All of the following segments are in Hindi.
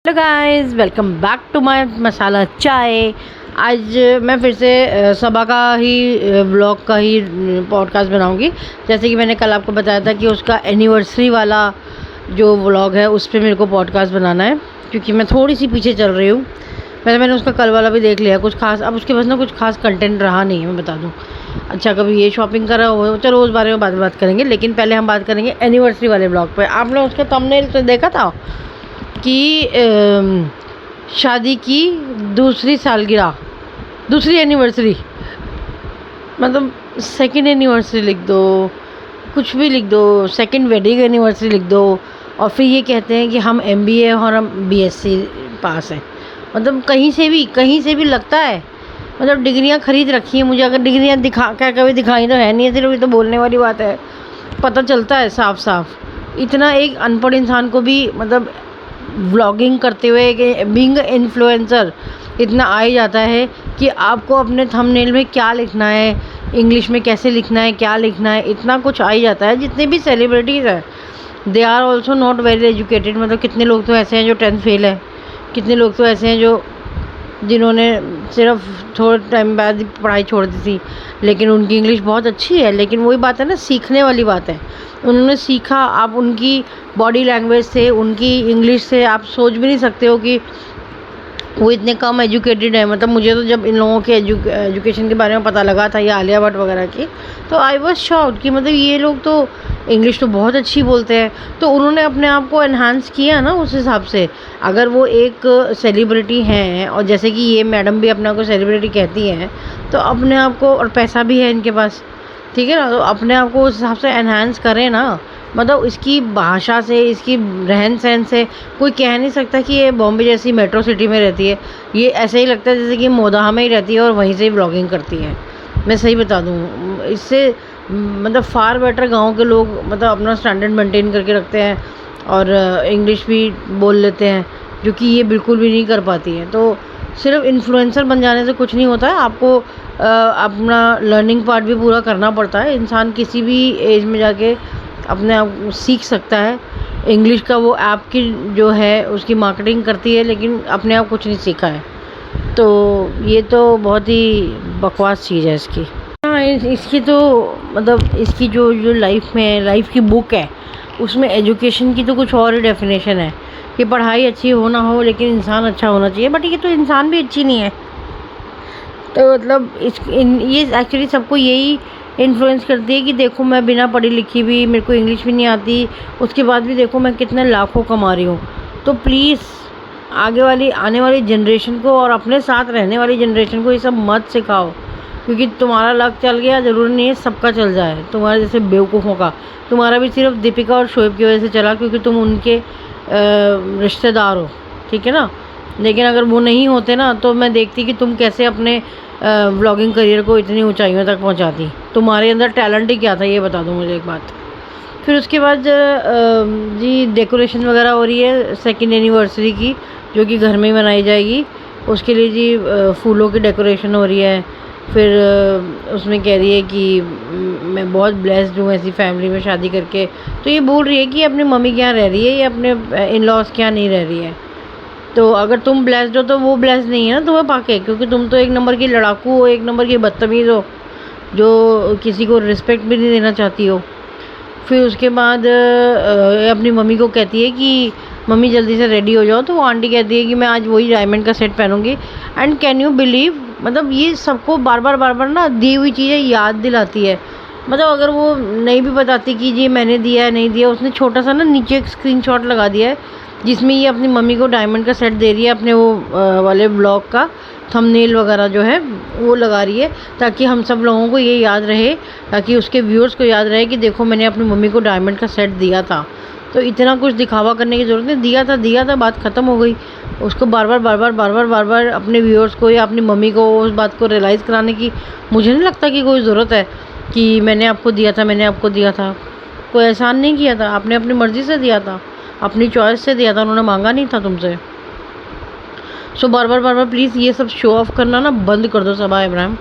Hello guys, welcome back to my masala chai. आज मैं फिर से सबा का ही ब्लॉग का ही पॉडकास्ट बनाऊंगी। जैसे कि मैंने कल आपको बताया था कि उसका एनिवर्सरी वाला जो व्लॉग है उस पर मेरे को पॉडकास्ट बनाना है, क्योंकि मैं थोड़ी सी पीछे चल रही हूँ। मैंने उसका कल वाला भी देख लिया, कुछ खास अब उसके पास ना कुछ खास कंटेंट रहा नहीं है, मैं बता दूँ। अच्छा, कभी ये शॉपिंग करा हो, चलो उस बारे में बाद में बात करेंगे, लेकिन पहले हम बात करेंगे एनिवर्सरी वाले ब्लॉग पे। आपने उसका थंबनेल तो देखा था कि शादी की दूसरी सालगिरह, दूसरी एनिवर्सरी, मतलब सेकंड एनिवर्सरी लिख दो, कुछ भी लिख दो, सेकंड वेडिंग एनिवर्सरी लिख दो। और फिर ये कहते हैं कि हम MBA और हम BSc पास हैं। मतलब कहीं से भी लगता है, मतलब डिग्रियां खरीद रखी हैं। मुझे अगर डिग्रियां दिखा क्या कभी दिखाई तो है नहीं, सिर्फ ये तो बोलने वाली बात है। पता चलता है साफ साफ। इतना एक अनपढ़ इंसान को भी मतलब व्लॉगिंग करते हुए कि बीइंग इन्फ्लुएंसर इतना आ ही जाता है कि आपको अपने थंबनेल में क्या लिखना है, इंग्लिश में कैसे लिखना है, क्या लिखना है, इतना कुछ आ ही जाता है। जितने भी सेलिब्रिटीज़ हैं they are also not very educated. मतलब कितने लोग तो ऐसे हैं जो 10th फेल है, कितने लोग तो ऐसे हैं जो जिन्होंने सिर्फ थोड़े टाइम बाद पढ़ाई छोड़ दी थी, लेकिन उनकी इंग्लिश बहुत अच्छी है। लेकिन वही बात है ना, सीखने वाली बात है। उन्होंने सीखा, आप उनकी बॉडी लैंग्वेज से, उनकी इंग्लिश से आप सोच भी नहीं सकते हो कि वो इतने कम एजुकेटेड है। मतलब मुझे तो जब इन लोगों के एजुकेशन के बारे में पता लगा था, ये आलिया भट्ट वगैरह की, तो आई वॉज शॉक्ड कि मतलब ये लोग तो इंग्लिश तो बहुत अच्छी बोलते हैं। तो उन्होंने अपने आप को एनहांस किया ना उस हिसाब से। अगर वो एक सेलिब्रिटी हैं, और जैसे कि ये मैडम भी अपने आप को सेलिब्रिटी कहती हैं, तो अपने आप को, और पैसा भी है इनके पास, ठीक है ना, तो अपने आप को उस हिसाब से एनहांस करें ना। मतलब इसकी भाषा से, इसकी रहन सहन से कोई कह नहीं सकता कि ये बॉम्बे जैसी मेट्रो सिटी में रहती है। ये ऐसे ही लगता है जैसे कि मोदाहा में ही रहती है और वहीं से ही ब्लॉगिंग करती है। मैं सही बता दूँ, इससे मतलब फार बेटर गांव के लोग मतलब अपना स्टैंडर्ड मेंटेन करके रखते हैं और इंग्लिश भी बोल लेते हैं, जो कि ये बिल्कुल भी नहीं कर पाती है। तो सिर्फ इन्फ्लुएंसर बन जाने से कुछ नहीं होता है, आपको अपना लर्निंग पार्ट भी पूरा करना पड़ता है। इंसान किसी भी एज में जाके अपने आप सीख सकता है। इंग्लिश का वो ऐप की जो है उसकी मार्केटिंग करती है, लेकिन अपने आप कुछ नहीं सीखा है। तो ये तो बहुत ही बकवास चीज़ है इसकी। हाँ, इसकी तो मतलब इसकी जो जो लाइफ में लाइफ की बुक है, उसमें एजुकेशन की तो कुछ और ही डेफिनेशन है कि पढ़ाई अच्छी हो ना हो, लेकिन इंसान अच्छा होना चाहिए। बट ये तो इंसान भी अच्छी नहीं है। तो मतलब ये एक्चुअली सबको यही इन्फ्लुएंस करती है कि देखो, मैं बिना पढ़ी लिखी भी, मेरे को इंग्लिश भी नहीं आती, उसके बाद भी देखो मैं कितने लाखों कमा रही हूँ। तो प्लीज़ आने वाली जनरेशन को और अपने साथ रहने वाली जनरेशन को ये सब मत सिखाओ, क्योंकि तुम्हारा लक चल गया, ज़रूरी नहीं है सबका चल जाए। तुम्हारे जैसे बेवकूफ़ों का, तुम्हारा भी सिर्फ दीपिका और शोएब की वजह से चला, क्योंकि तुम उनके रिश्तेदार हो, ठीक है ना। लेकिन अगर वो नहीं होते ना, तो मैं देखती कि तुम कैसे अपने व्लॉगिंग करियर को इतनी ऊंचाइयों तक पहुंचाती। तुम्हारे अंदर टैलेंट ही क्या था, ये बता दो मुझे एक बात। फिर उसके बाद जी डेकोरेशन वगैरह हो रही है सेकंड एनिवर्सरी की, जो कि घर में ही मनाई जाएगी। उसके लिए जी फूलों की डेकोरेशन हो रही है। फिर उसमें कह रही है कि मैं बहुत ब्लेस्ड हूँ ऐसी फैमिली में शादी करके। तो ये बोल रही है कि अपनी मम्मी के यहाँ रह रही है या अपने इन लॉज के यहाँ नहीं रह रही है। तो अगर तुम ब्लेस्ड हो तो वो ब्लेस्ड नहीं है ना तुम्हें पाके, क्योंकि तुम तो एक नंबर की लड़ाकू हो, एक नंबर की बदतमीज़ हो, जो किसी को रिस्पेक्ट भी नहीं देना चाहती हो। फिर उसके बाद अपनी मम्मी को कहती है कि मम्मी जल्दी से रेडी हो जाओ। तो वो आंटी कहती है कि मैं आज वही डायमंड का सेट पहनूंगी। एंड कैन यू बिलीव, मतलब ये सबको बार बार ना दी हुई चीज़ें याद दिलाती है। मतलब अगर वो नहीं भी बताती कि जी मैंने दिया है नहीं दिया, उसने छोटा सा ना नीचे एक स्क्रीनशॉट लगा दिया है जिसमें ये अपनी मम्मी को डायमंड का सेट दे रही है, अपने वो वाले ब्लॉग का थंबनेल वगैरह जो है वो लगा रही है, ताकि हम सब लोगों को ये याद रहे, ताकि उसके व्यूअर्स को याद रहे कि देखो मैंने अपनी मम्मी को डायमंड का सेट दिया था। तो इतना कुछ दिखावा करने की ज़रूरत नहीं, दिया था, बात ख़त्म हो गई। उसको बार बार अपने व्यूअर्स को या अपनी मम्मी को उस बात को रियलाइज़ कराने की मुझे नहीं लगता कि कोई ज़रूरत है कि मैंने आपको दिया था, मैंने आपको दिया था। कोई एहसान नहीं किया था, आपने अपनी मर्ज़ी से दिया था, अपनी चॉइस से दिया था, उन्होंने मांगा नहीं था तुमसे। सो बार बार प्लीज़ ये सब शो ऑफ करना ना बंद कर दो सबा इब्राहिम।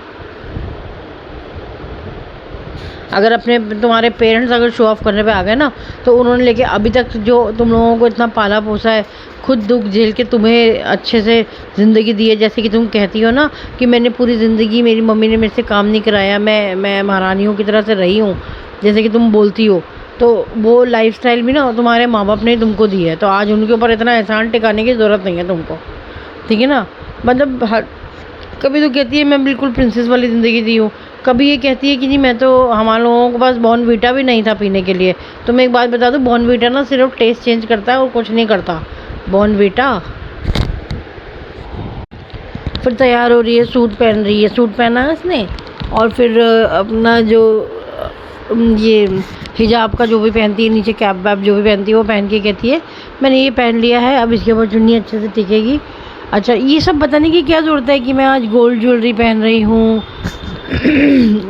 अगर अपने तुम्हारे पेरेंट्स अगर शो ऑफ करने पे आ गए ना, तो उन्होंने लेके अभी तक जो तुम लोगों को इतना पाला पोसा है, खुद दुख झेल के तुम्हें अच्छे से ज़िंदगी दी है। जैसे कि तुम कहती हो ना कि मैंने पूरी ज़िंदगी, मेरी मम्मी ने मेरे से काम नहीं कराया, मैं महारानियों की तरह से रही हूँ, जैसे कि तुम बोलती हो। तो वो लाइफस्टाइल भी ना तुम्हारे माँ बाप ने तुमको दी है, तो आज उनके ऊपर इतना एहसान टिकाने की ज़रूरत नहीं है तुमको, ठीक है ना। मतलब कभी तो कहती है मैं बिल्कुल प्रिंसेस वाली ज़िंदगी दी हूँ, कभी ये कहती है कि जी मैं तो, हमारे लोगों के पास बॉर्नवीटा भी नहीं था पीने के लिए। तो मैं एक बात बता दूँ, बॉर्नवीटा ना सिर्फ टेस्ट चेंज करता है और कुछ नहीं करता बॉर्नवीटा। फिर तैयार हो रही है, सूट पहन रही है, सूट पहना है इसने, और फिर अपना जो ये हिजाब का जो भी पहनती है, नीचे कैप वैप जो भी पहनती है वो पहन के कहती है मैंने ये पहन लिया है, अब इसके ऊपर चुन्नी अच्छे से टिकेगी। अच्छा, ये सब बताने की क्या ज़रूरत है कि मैं आज गोल्ड ज्वेलरी पहन रही हूँ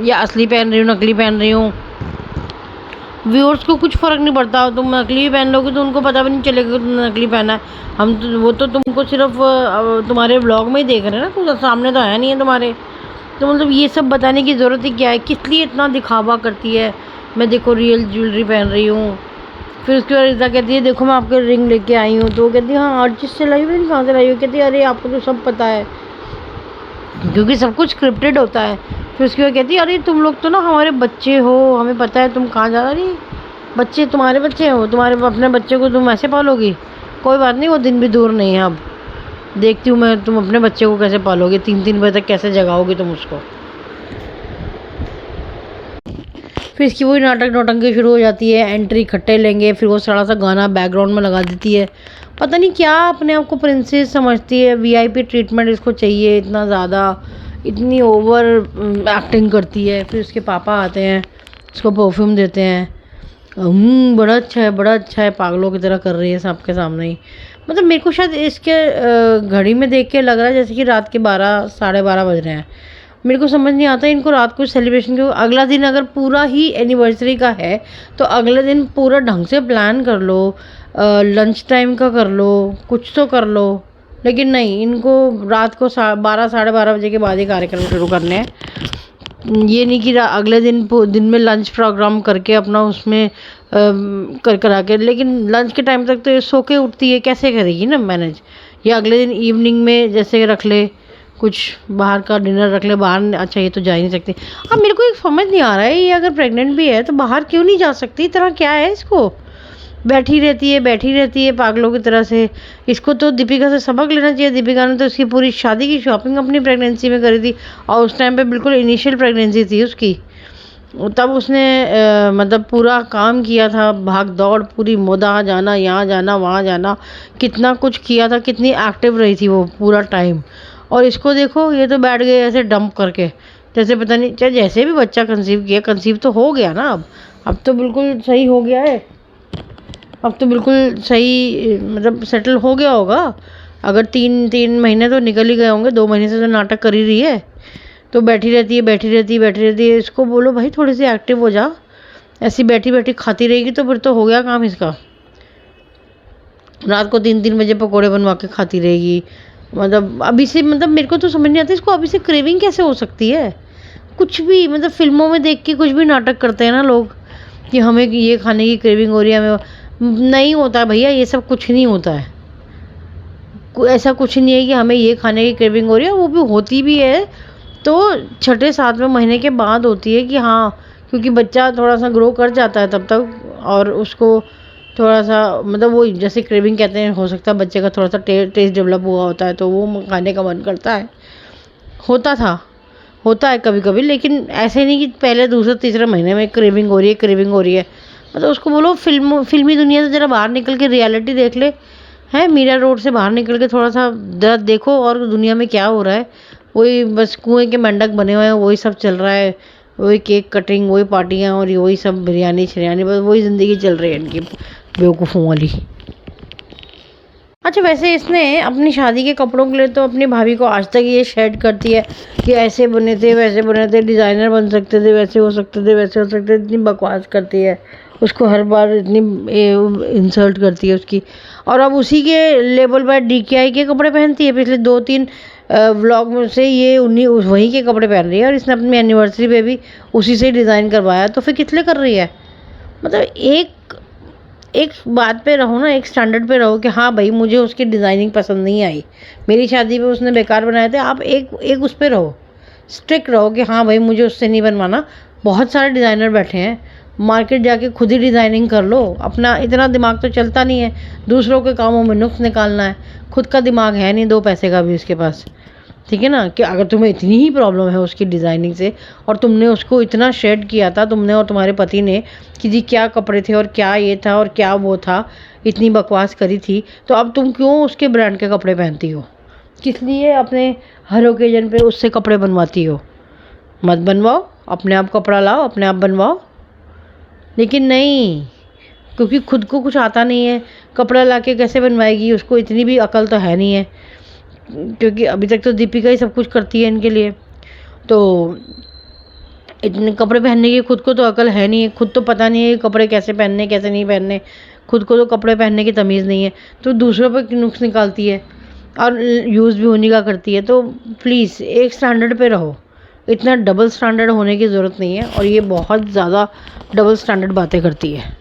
या असली पहन रही हूँ, नकली पहन रही हूँ। व्यूअर्स को कुछ फ़र्क नहीं पड़ता, तुम नकली पहन लोगे तो उनको पता भी नहीं चलेगा कि तुमने नकली पहना है। हम तो, वो तो तुमको सिर्फ तुम्हारे ब्लॉग में ही देख रहे हैं ना, कुछ सामने तो आया नहीं है तुम्हारे। तो मतलब ये सब बताने की ज़रूरत ही क्या है, किस लिए इतना दिखावा करती है, मैं देखो रियल ज्वेलरी पहन रही हूँ। फिर उसके बाद रिता कहती है देखो मैं आपके रिंग लेके आई हूँ, तो वो कहती है हाँ आर्टिस्ट से लाई हुई, कहाँ से लाई हुई? कहती है अरे आपको तो सब पता है, क्योंकि सब कुछ स्क्रिप्टेड होता है। फिर उसके बाद कहती है अरे तुम लोग तो ना हमारे बच्चे हो, हमें पता है तुम कहाँ जा रही, बच्चे तुम्हारे बच्चे हो, तुम्हारे अपने बच्चे को तुम ऐसे पालोगी? कोई बात नहीं, वो दिन भी दूर नहीं है, अब देखती हूँ मैं तुम अपने बच्चे को कैसे पालोगे, 3-3 बजे तक कैसे जगाओगे तुम उसको। फिर इसकी वही नाटक नौटंकी शुरू हो जाती है, एंट्री इकट्ठे लेंगे, फिर वो सड़ा सा गाना बैकग्राउंड में लगा देती है। पता नहीं क्या अपने आप को प्रिंसेस समझती है, वीआईपी ट्रीटमेंट इसको चाहिए इतना ज़्यादा, इतनी ओवर एक्टिंग करती है। फिर उसके पापा आते हैं, उसको परफ्यूम देते हैं, बड़ा अच्छा है, बड़ा अच्छा है, पागलों की तरह कर रही है सबके सामने ही। मतलब मेरे को शायद इसके घड़ी में देख के लग रहा है जैसे कि रात के 12 साढ़े 12 बज रहे हैं। मेरे को समझ नहीं आता इनको रात को सेलिब्रेशन क्यों, अगला दिन अगर पूरा ही एनिवर्सरी का है तो अगले दिन पूरा ढंग से प्लान कर लो, लंच टाइम का कर लो, कुछ तो कर लो। लेकिन नहीं, इनको रात को 12 साढ़े 12 बजे के बाद ही कार्यक्रम शुरू करने हैं। ये नहीं कि अगले दिन में लंच प्रोग्राम करके अपना उसमें करा के, लेकिन लंच के टाइम तक तो ये सो के उठती है, कैसे करेगी ना मैनेज। या अगले दिन इवनिंग में जैसे रख ले, कुछ बाहर का डिनर रख ले बाहर। अच्छा, ये तो जा ही नहीं सकती। अब मेरे को एक समझ नहीं आ रहा है, ये अगर प्रेग्नेंट भी है तो बाहर क्यों नहीं जा सकती? इतना क्या है इसको, बैठी रहती है पागलों की तरह से। इसको तो दीपिका से सबक लेना चाहिए। दीपिका ने तो उसकी पूरी शादी की शॉपिंग अपनी प्रेगनेंसी में करी थी, और उस टाइम पे बिल्कुल इनिशियल प्रेगनेंसी थी उसकी, तब उसने मतलब पूरा काम किया था, भाग दौड़ पूरी, मोदा जाना, यहाँ जाना, वहाँ जाना, कितना कुछ किया था, कितनी एक्टिव रही थी वो पूरा टाइम। और इसको देखो, ये तो बैठ गए ऐसे डंप करके, जैसे पता नहीं, चाहे जैसे भी बच्चा कंसीव किया, कंसीव तो हो गया ना, अब तो बिल्कुल सही हो गया है, अब तो बिल्कुल सही मतलब सेटल हो गया होगा। अगर 3 महीने तो निकल ही गए होंगे, 2 महीने से तो नाटक कर ही रही है। तो बैठी रहती है। इसको बोलो भाई थोड़ी सी एक्टिव हो जा, ऐसी बैठी बैठी खाती रहेगी तो फिर तो हो गया काम इसका। रात को 3-3 बजे पकोड़े बनवा के खाती रहेगी। मतलब अभी से, मतलब मेरे को तो समझ नहीं आता इसको अभी से क्रेविंग कैसे हो सकती है। कुछ भी, मतलब फिल्मों में देख के कुछ भी नाटक करते हैं ना लोग कि हमें ये खाने की क्रेविंग हो रही है, हमें नहीं होता है भैया, ये सब कुछ नहीं होता है। ऐसा कुछ नहीं है कि हमें ये खाने की क्रेविंग हो रही है, वो भी होती भी है तो 6-7वें महीने के बाद होती है कि हाँ, क्योंकि बच्चा थोड़ा सा ग्रो कर जाता है तब तक, और उसको थोड़ा सा मतलब वो जैसे क्रेविंग कहते हैं, हो सकता है बच्चे का थोड़ा सा टेस्ट डेवलप हुआ होता है तो वो खाने का मन करता है, होता है कभी कभी। लेकिन ऐसे नहीं कि पहले दूसरे तीसरे महीने में क्रेविंग हो रही है। मतलब उसको बोलो फिल्मी दुनिया से ज़रा बाहर निकल के रियलिटी देख ले, है मीरा रोड से बाहर निकल के थोड़ा सा ज़रा देखो और दुनिया में क्या हो रहा है। वही बस कुएं के मंडक बने हुए हैं, वही सब चल रहा है, वही केक कटिंग, वही पार्टियाँ और वही सब बिरयानी शिरयानी, बस वही ज़िंदगी चल रही है इनकी बेवकूफ़ों वाली। अच्छा, वैसे इसने अपनी शादी के कपड़ों के लिए तो अपनी भाभी को आज तक ये शेड करती है कि ऐसे बने थे वैसे बने थे, डिज़ाइनर बन सकते थे, वैसे हो सकते थे, इतनी बकवास करती है, उसको हर बार इतनी इंसल्ट करती है उसकी। और अब उसी के लेवल पर DKI के कपड़े पहनती है। पिछले 2-3 व्लॉग में से ये उन्हीं वहीं के कपड़े पहन रही है और इसने अपनी एनिवर्सरी पे भी उसी से डिज़ाइन करवाया, तो फिर किस लिए कर रही है? मतलब एक एक बात पे रहो ना, एक स्टैंडर्ड पे रहो कि हाँ भाई मुझे उसकी डिज़ाइनिंग पसंद नहीं आई, मेरी शादी पे उसने बेकार बनाए थे। आप एक उस पे रहो, स्ट्रिक्ट रहो कि हाँ भाई मुझे उससे नहीं बनवाना। बहुत सारे डिज़ाइनर बैठे हैं, मार्केट जाके खुद ही डिज़ाइनिंग कर लो। अपना इतना दिमाग तो चलता नहीं है, दूसरों के कामों में नुक्स निकालना है, खुद का दिमाग है नहीं दो पैसे का भी उसके पास। ठीक है ना, कि अगर तुम्हें इतनी ही प्रॉब्लम है उसकी डिज़ाइनिंग से और तुमने उसको इतना शेड किया था, तुमने और तुम्हारे पति ने, कि जी क्या कपड़े थे और क्या ये था और क्या वो था, इतनी बकवास करी थी, तो अब तुम क्यों उसके ब्रांड के कपड़े पहनती हो? किस लिए अपने हर ओकेजन पे उससे कपड़े बनवाती हो? मत बनवाओ, अपने आप कपड़ा लाओ, अपने आप बनवाओ। लेकिन नहीं, क्योंकि खुद को कुछ आता नहीं है, कपड़ा लाके कैसे बनवाएगी? उसको इतनी भी अकल तो है नहीं है, क्योंकि अभी तक तो दीपिका ही सब कुछ करती है इनके लिए। तो इतने कपड़े पहनने की खुद को तो अकल है नहीं है, खुद तो पता नहीं है कपड़े कैसे पहनने कैसे नहीं पहनने, खुद को तो कपड़े पहनने की तमीज़ नहीं है, तो दूसरों पर नुक्स निकालती है और यूज़ भी उन्हीं का करती है। तो प्लीज़ एक स्टैंडर्ड पे रहो, इतना डबल स्टैंडर्ड होने की ज़रूरत नहीं है। और ये बहुत ज़्यादा डबल स्टैंडर्ड बातें करती है।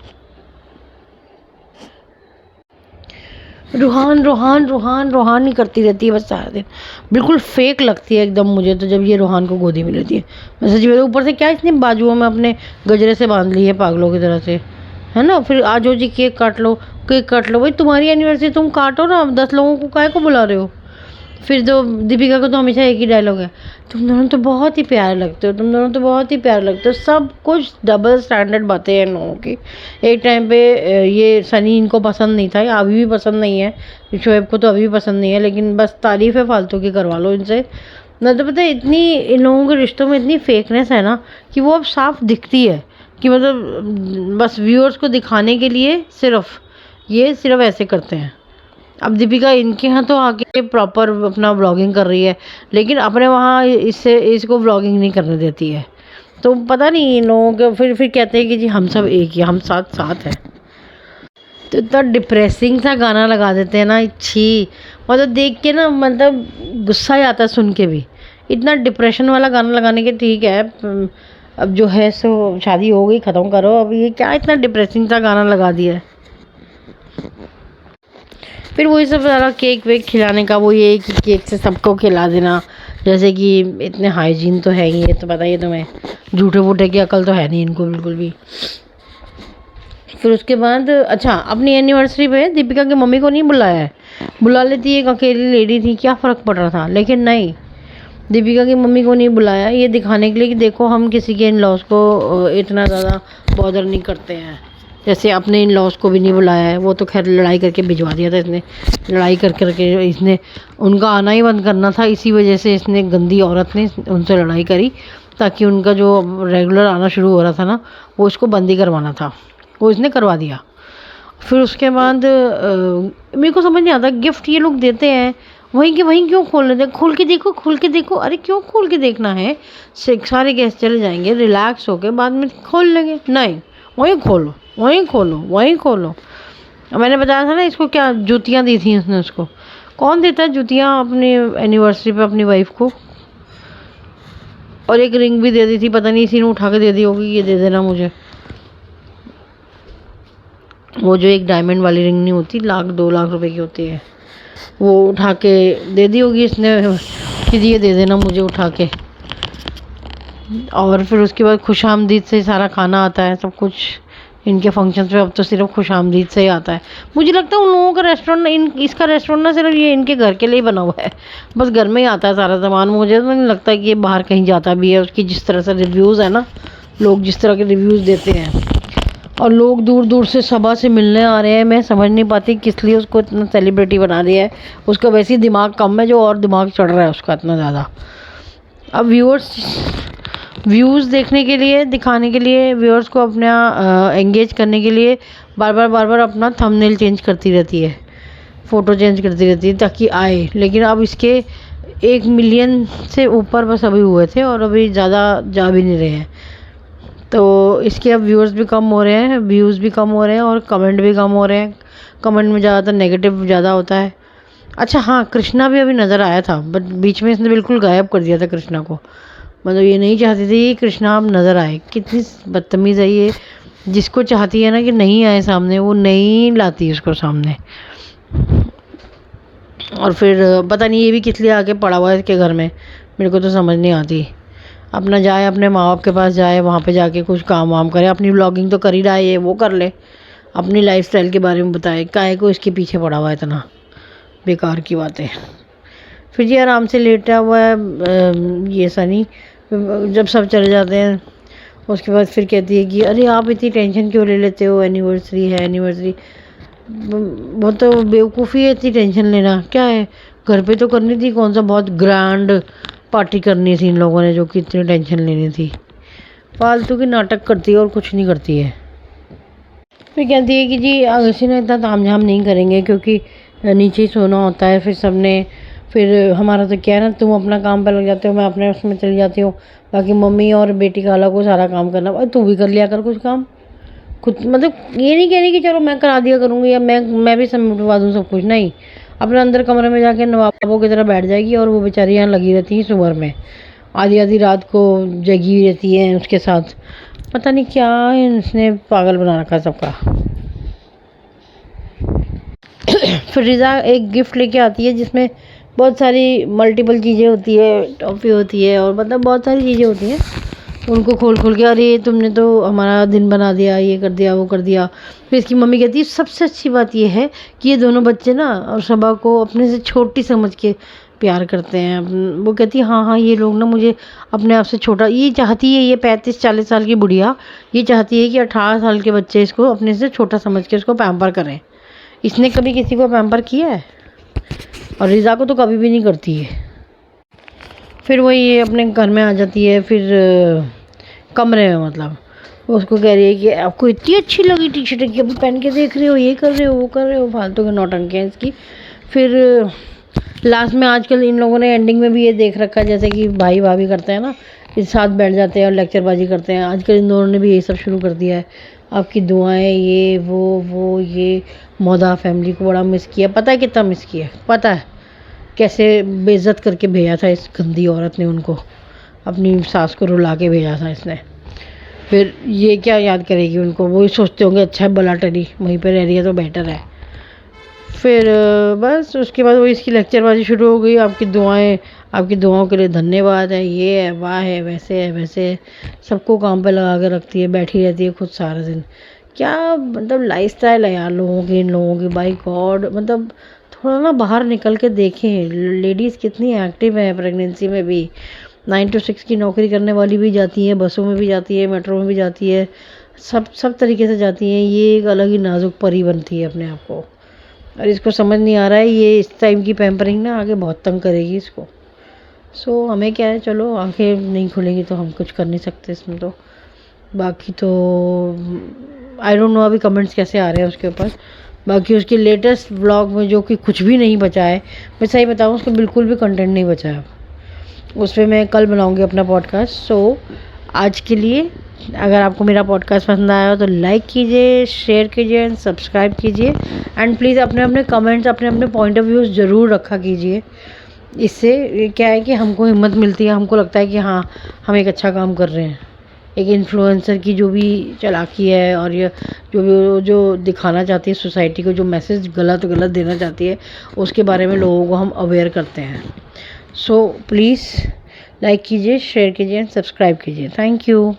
रूहान रूहान रूहान रूहान ही करती रहती है बस सारा दिन, बिल्कुल फेक लगती है एकदम मुझे तो जब ये रूहान को गोदी में लेती है। मैं सच में, ऊपर से क्या इतनी बाजुओं में अपने गजरे से बांध ली है पागलों की तरह से, है ना। फिर आज हो जी केक काट लो, केक काट लो, भाई तुम्हारी एनिवर्सरी तुम काटो ना, 10 लोगों को काहे को बुला रहे हो? फिर जो दीपिका को तो हमेशा एक ही डायलॉग है, तुम दोनों तो बहुत ही प्यारे लगते हो, तुम दोनों तो बहुत ही प्यारे लगते हो। सब कुछ डबल स्टैंडर्ड बातें हैं इन लोगों की। एक टाइम पे ये सनी इनको पसंद नहीं था, या अभी भी पसंद नहीं है, शोएब को तो अभी भी पसंद नहीं है, लेकिन बस तारीफ़ है फालतू की करवा लो इनसे। न तो पता है, इतनी इन लोगों के रिश्तों में इतनी फेकनेस है ना कि वो अब साफ दिखती है, कि मतलब बस व्यूअर्स को दिखाने के लिए सिर्फ ऐसे करते हैं। अब दीपिका इनके यहाँ तो आके प्रॉपर अपना व्लॉगिंग कर रही है, लेकिन अपने वहाँ इसको व्लॉगिंग नहीं करने देती है। तो पता नहीं इन लोगों के फिर कहते हैं कि जी हम सब एक ही, हम साथ साथ हैं। तो इतना डिप्रेसिंग सा गाना लगा देते हैं ना, छी, मतलब देख के ना, मतलब गुस्सा ही आता है सुन के भी। इतना डिप्रेशन वाला गाना लगाने के, ठीक है अब जो है सो शादी हो गई, ख़त्म करो। अब ये क्या इतना डिप्रेसिंग सा गाना लगा दिया है? फिर वही सब सारा केक वेक खिलाने का, वो ये कि केक से सबको खिला देना, जैसे कि इतने हाइजीन तो है ही, ये तो पता ही है तुम्हें, झूठे वूठे की अकल तो है नहीं इनको बिल्कुल भी। फिर उसके बाद अच्छा, अपनी एनिवर्सरी पे दीपिका की मम्मी को नहीं बुलाया है, बुला लेती, एक अकेली लेडी थी, क्या फ़र्क पड़ रहा था। लेकिन नहीं, दीपिका की मम्मी को नहीं बुलाया, ये दिखाने के लिए कि देखो हम किसी के इन लॉस को इतना ज़्यादा बॉदर नहीं करते हैं। जैसे अपने इन लॉस को भी नहीं बुलाया है, वो तो खैर लड़ाई करके भिजवा दिया था इसने, लड़ाई करके इसने उनका आना ही बंद करना था, इसी वजह से इसने, गंदी औरत ने उनसे लड़ाई करी, ताकि उनका जो रेगुलर आना शुरू हो रहा था ना, वो इसको बंद ही करवाना था, वो इसने करवा दिया। फिर उसके बाद मेरे को समझ नहीं आता, गिफ्ट ये लोग देते हैं वहीं के वहीं क्यों खोल लेते हैं? खोल के देखो, खोल के देखो। अरे क्यों खोल के देखना है? सारे गेस्ट चले जाएंगे, रिलैक्स होके बाद में खोल लेंगे। नहीं, वहीं खोलो, वहीं खोलो, वहीं खोलो। मैंने बताया था ना इसको, क्या जूतियाँ दी थी उसने उसको। कौन देता है जूतियाँ अपनी एनिवर्सरी पे अपनी वाइफ को? और एक रिंग भी दे दी थी, पता नहीं इसी ने उठा के दे दी होगी, ये दे देना मुझे। वो जो एक डायमंड वाली रिंग नहीं होती, 1-2 लाख रुपए की होती है, वो उठा के दे दी होगी इसने कि ये दे देना मुझे उठा के। और फिर उसके बाद खुशामदीद से सारा खाना आता है, सब कुछ इनके फंक्शंस में अब तो सिर्फ खुशामदीद से ही आता है। मुझे लगता है उन लोगों का रेस्टोरेंट, इसका रेस्टोरेंट ना सिर्फ ये इनके घर के लिए ही बना हुआ है, बस घर में ही आता है सारा सामान। मुझे तो नहीं लगता कि ये बाहर कहीं जाता भी है। उसकी जिस तरह से रिव्यूज़ है ना, लोग जिस तरह के रिव्यूज़ देते हैं, और लोग दूर दूर से सभा से मिलने आ रहे हैं, मैं समझ नहीं पाती किस लिए उसको इतना सेलिब्रिटी बना दिया है। उसका वैसे ही दिमाग कम है, जो और दिमाग चढ़ रहा है उसका इतना ज़्यादा। अब व्यूज़ देखने के लिए, दिखाने के लिए, व्यूअर्स को अपना एंगेज करने के लिए बार बार अपना थंबनेल चेंज करती रहती है, फ़ोटो चेंज करती रहती है ताकि आए। लेकिन अब इसके 1 मिलियन से ऊपर बस अभी हुए थे, और अभी ज़्यादा जा भी नहीं रहे हैं। तो इसके अब व्यूअर्स भी कम हो रहे हैं, व्यूज़ भी कम हो रहे हैं, और कमेंट भी कम हो रहे हैं। कमेंट में ज़्यादातर नेगेटिव ज़्यादा होता है, अच्छा हाँ, कृष्णा भी अभी नज़र आया था बट बीच में इसने बिल्कुल गायब कर दिया था कृष्णा को। मतलब ये नहीं चाहती थी कि कृष्णा अब नज़र आए। कितनी बदतमीज़ है ये, जिसको चाहती है ना कि नहीं आए सामने, वो नहीं लाती उसको सामने। और फिर पता नहीं ये भी किस लिए आके पड़ा हुआ है इसके घर में, मेरे को तो समझ नहीं आती। अपना जाए अपने माँ बाप के पास जाए, वहाँ पे जाके कुछ काम वाम करे, अपनी व्लॉगिंग तो कर ही रहा है ये, वो कर ले, अपनी लाइफस्टाइल के बारे में बताए, काहे को इसके पीछे पड़ा हुआ है इतना बेकार की बातें। फिर ये आराम से लेटा हुआ है ये सनी। जब सब चले जाते हैं उसके बाद फिर कहती है कि अरे आप इतनी टेंशन क्यों ले लेते हो, एनिवर्सरी है एनिवर्सरी। वो तो बेवकूफ़ी है इतनी टेंशन लेना, क्या है घर पे तो करनी थी, कौन सा बहुत ग्रैंड पार्टी करनी थी इन लोगों ने जो कि इतनी टेंशन लेनी थी। फालतू की नाटक करती है और कुछ नहीं करती है। फिर कहती है कि जी अगसी ने इतना तामझाम नहीं करेंगे क्योंकि नीचे ही सोना होता है, फिर सबने, फिर हमारा तो क्या है ना, तुम अपना काम पे लग जाते हो, मैं अपने उसमें चली जाती हूँ, बाकी मम्मी और बेटी का अलग को सारा काम करना। और तू भी कर लिया कर कुछ काम खुद। मतलब ये नहीं कह रही कि चलो मैं करा दिया करूँगी या मैं भी समेटवा दूँ सब कुछ, नहीं। अपने अंदर कमरे में जाके नवाबों की तरह बैठ जाएगी और वो बेचारी यहाँ लगी रहती है सुबह में, आधी आधी रात को जगी हुई रहती है उसके साथ। पता नहीं क्या इसने पागल बना रखा है सबका। फिर रिज़ा एक गिफ्ट लेके आती है जिसमें बहुत सारी मल्टीपल चीज़ें होती है, टॉफ़ी होती है और मतलब बहुत सारी चीज़ें होती हैं। उनको खोल खोल के अरे तुमने तो हमारा दिन बना दिया, ये कर दिया वो कर दिया। फिर इसकी मम्मी कहती है सबसे अच्छी बात ये है कि ये दोनों बच्चे ना और सबा को अपने से छोटी समझ के प्यार करते हैं। वो कहती है हाँ हाँ ये लोग ना मुझे अपने आप से छोटा, ये चाहती है ये 35-40 साल की बुढ़िया, ये चाहती है कि 18 साल के बच्चे इसको अपने से छोटा समझ के इसको पैम्पर करें। इसने कभी किसी को पैम्पर किया है? और रिज़ा को तो कभी भी नहीं करती है। फिर वो ये अपने घर में आ जाती है, फिर कमरे में मतलब उसको कह रही है कि आपको इतनी अच्छी लगी टी शर्ट की, अभी पहन के देख रहे हो, ये कर रहे हो वो कर रहे हो, फालतू के नौटंकी हैं इसकी। फिर लास्ट में आजकल इन लोगों ने एंडिंग में भी ये देख रखा है जैसे कि भाई भाभी करते हैं ना, इस साथ बैठ जाते हैं और लेक्चरबाजी करते हैं। आजकल इन दोनों ने भी यही सब शुरू कर दिया है, आपकी दुआएं ये वो ये। मोदा फैमिली को बड़ा मिस किया, पता है कितना मिस किया, पता है कैसे बेइज्जत करके भेजा था इस गंदी औरत ने उनको, अपनी सास को रुला के भेजा था इसने। फिर ये क्या याद करेगी उनको, वही सोचते होंगे अच्छा है बला टरी वहीं पे रह रही है तो बेटर है। फिर बस उसके बाद वो इसकी लेक्चरबाजी शुरू हो गई, आपकी दुआएं, आपकी दुआओं के लिए धन्यवाद है, ये है वाह है वैसे है वैसे है। सबको काम पे लगा के रखती है, बैठी रहती है खुद सारा दिन। क्या मतलब लाइफस्टाइल है यार लोगों की, इन लोगों की, बाय गॉड। मतलब थोड़ा ना बाहर निकल के देखें, लेडीज़ कितनी एक्टिव है प्रेगनेंसी में भी। 9 to 6 की नौकरी करने वाली भी जाती है, बसों में भी जाती है, मेट्रो में भी जाती है, सब तरीके से जाती हैं। ये एक अलग ही नाजुक परी बनती है अपने आप को, और इसको समझ नहीं आ रहा है ये इस टाइम की पैम्परिंग ना आगे बहुत तंग करेगी इसको। सो हमें क्या है, चलो आंखें नहीं खुलेंगी तो हम कुछ कर नहीं सकते इसमें तो। बाकी तो आई डोंट नो अभी कमेंट्स कैसे आ रहे हैं उसके ऊपर। बाकी उसके लेटेस्ट व्लॉग में जो कि कुछ भी नहीं बचा है, मैं सही बताऊँ उसको बिल्कुल भी कंटेंट नहीं बचा है, उस पर मैं कल बनाऊँगी अपना पॉडकास्ट। सो आज के लिए अगर आपको मेरा पॉडकास्ट पसंद आया हो तो लाइक कीजिए, शेयर कीजिए एंड सब्सक्राइब कीजिए। एंड प्लीज़ अपने अपने कमेंट्स, अपने अपने पॉइंट ऑफ व्यूज़ ज़रूर रखा कीजिए। इससे क्या है कि हमको हिम्मत मिलती है, हमको लगता है कि हाँ हम एक अच्छा काम कर रहे हैं। एक इन्फ्लुएंसर की जो भी चालाकी है और ये जो दिखाना चाहती है सोसाइटी को, जो मैसेज गलत देना चाहती है, उसके बारे में लोगों को हम अवेयर करते हैं। सो प्लीज़ लाइक कीजिए, शेयर कीजिए एंड सब्सक्राइब कीजिए। Thank you.